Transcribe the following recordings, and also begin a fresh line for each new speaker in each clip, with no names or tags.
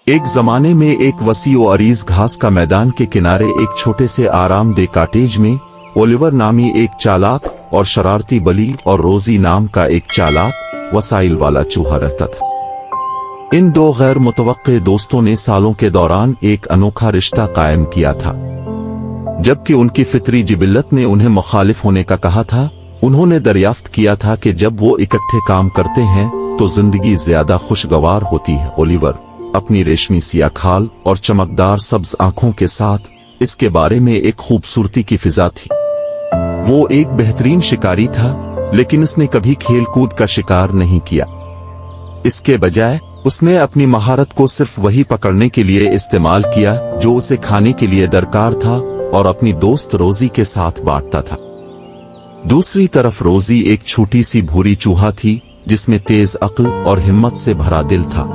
एक जमाने में एक वसी व अरीज घास का मैदान के किनारे एक छोटे से आरामदेह कॉटेज में ओलिवर नामी एक चालाक और शरारती बली और रोजी नाम का एक चालाक वसाइल वाला चूहा रहता था। इन दो गैर मुतवक्के दोस्तों ने सालों के दौरान एक अनोखा रिश्ता कायम किया था। जबकि उनकी फितरी जिबिल्लत ने उन्हें मुखालिफ होने का कहा था, उन्होंने दरियाफ्त किया था कि जब वो इकट्ठे काम करते हैं तो जिंदगी ज्यादा खुशगवार होती है। ओलिवर अपनी रेशमी सिया खाल और चमकदार सब्ज आंखों के साथ इसके बारे में एक खूबसूरती की फिजा थी। वो एक बेहतरीन शिकारी था, लेकिन उसने कभी खेल कूद का शिकार नहीं किया। इसके बजाय उसने अपनी महारत को सिर्फ वही पकड़ने के लिए इस्तेमाल किया जो उसे खाने के लिए दरकार था और अपनी दोस्त रोजी के साथ बांटता था। दूसरी तरफ रोजी एक छोटी सी भूरी चूहा थी जिसमें तेज अक्ल और हिम्मत से भरा दिल था।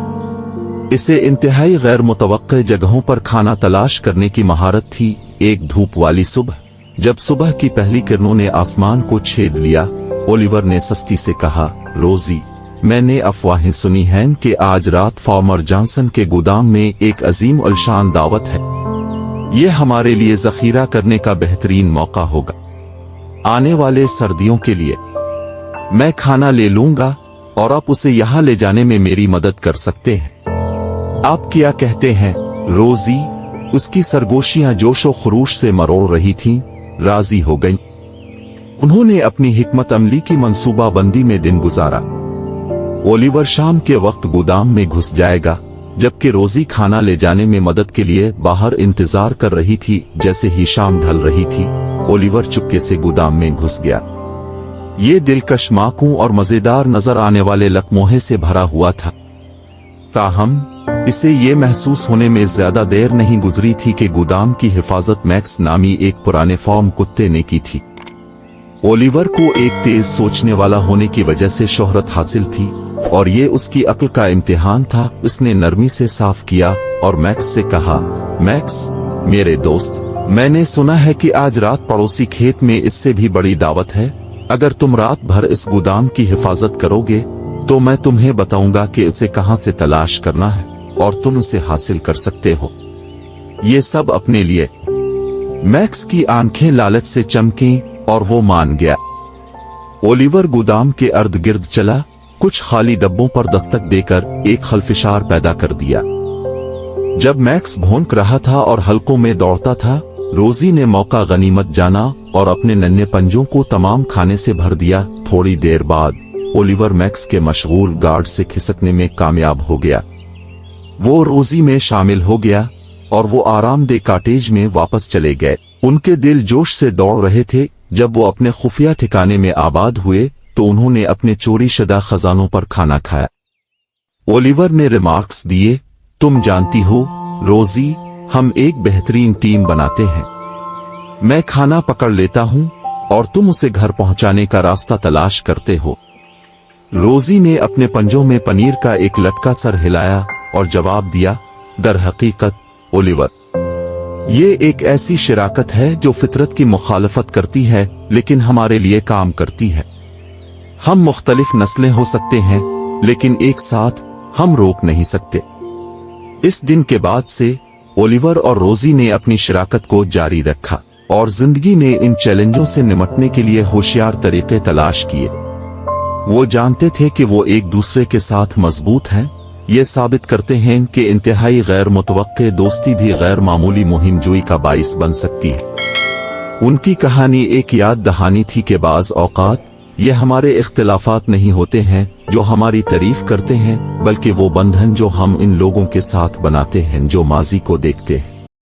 इसे इंतहाई गैर मुतवक्के जगहों पर खाना तलाश करने की महारत थी। एक धूप वाली सुबह, जब सुबह की पहली किरणों ने आसमान को छेद लिया, ओलिवर ने सस्ती से कहा, रोजी, मैंने अफवाहें सुनी हैं कि आज रात फार्मर जॉनसन के गोदाम में एक अजीम उलशान दावत है। ये हमारे लिए जखीरा करने का बेहतरीन मौका होगा। आने वाले सर्दियों के लिए मैं खाना ले लूंगा और आप उसे यहां ले जाने में मेरी मदद कर सकते हैं। आप क्या कहते हैं, रोजी? उसकी सरगोशियां जोशो खरूश से मरोड़ रही थीं। राजी हो गईं। उन्होंने अपनी हिकमत अमली की मंसूबाबंदी में दिन गुजारा। ओलिवर शाम के वक्त गोदाम में घुस जाएगा, जबकि रोजी खाना ले जाने में मदद के लिए बाहर इंतजार कर रही थी। जैसे ही शाम ढल रही थी, ओलिवर चुपके से गोदाम में घुस गया। ये दिलकश माकू और मजेदार नजर आने वाले लकमोहे से भरा हुआ था। ताहम इसे ये महसूस होने में ज्यादा देर नहीं गुजरी थी कि गोदाम की हिफाजत मैक्स नामी एक पुराने फॉर्म कुत्ते ने की थी। ओलिवर को एक तेज सोचने वाला होने की वजह से शोहरत हासिल थी और ये उसकी अक्ल का इम्तिहान था। उसने नरमी से साफ किया और मैक्स से कहा, मैक्स मेरे दोस्त, मैंने सुना है कि आज रात पड़ोसी खेत में इससे भी बड़ी दावत है। अगर तुम रात भर इस गोदाम की हिफाजत करोगे तो मैं तुम्हें बताऊंगा कि उसे कहां से तलाश करना है और तुम उसे हासिल कर सकते हो। ये सब अपने लिए। मैक्स की आंखें लालच से चमकीं और वो मान गया। ओलिवर गोदाम के अर्द गिर्द चला, कुछ खाली डब्बों पर दस्तक देकर एक खलफिशार पैदा कर दिया। जब मैक्स भौंक रहा था और हलकों में दौड़ता था, रोजी ने मौका गनीमत जाना और अपने नन्हे पंजों को तमाम खाने से भर दिया। थोड़ी देर बाद ओलिवर मैक्स के मशगूल गार्ड से खिसकने में कामयाब हो गया। वो रोजी में शामिल हो गया और वो आरामदेह कॉटेज में वापस चले गए। उनके दिल जोश से दौड़ रहे थे। जब वो अपने खुफिया ठिकाने में आबाद हुए तो उन्होंने अपने चोरी शुदा खजानों पर खाना खाया। ओलिवर ने रिमार्क्स दिए, तुम जानती हो रोजी, हम एक बेहतरीन टीम बनाते हैं। मैं खाना पकड़ लेता हूं और तुम उसे घर पहुंचाने का रास्ता तलाश करते हो। रोजी ने अपने पंजों में पनीर का एक लटका सर हिलाया और जवाब दिया, दर हकीकत ओलिवर, ये एक ऐसी शराकत है जो फितरत की मुखालफत करती है लेकिन हमारे लिए काम करती है। हम मुख्तलिफ नस्लें हो सकते हैं लेकिन एक साथ हम रोक नहीं सकते। इस दिन के बाद से ओलिवर और रोजी ने अपनी शराकत को जारी रखा और जिंदगी ने इन चैलेंजों से निपटने के लिए होशियार तरीके तलाश किए। वो जानते थे कि वो एक दूसरे के साथ मजबूत हैं। ये साबित करते हैं कि इंतहाई गैर मुतवक्के दोस्ती भी गैर मामूली मुहिमजोई का बाइस बन सकती है। उनकी कहानी एक याद दहानी थी कि बाज़ औक़ात ये हमारे इख्तिलाफात नहीं होते हैं जो हमारी तारीफ करते हैं, बल्कि वो बंधन जो हम इन लोगों के साथ बनाते हैं जो माजी को देखते हैं।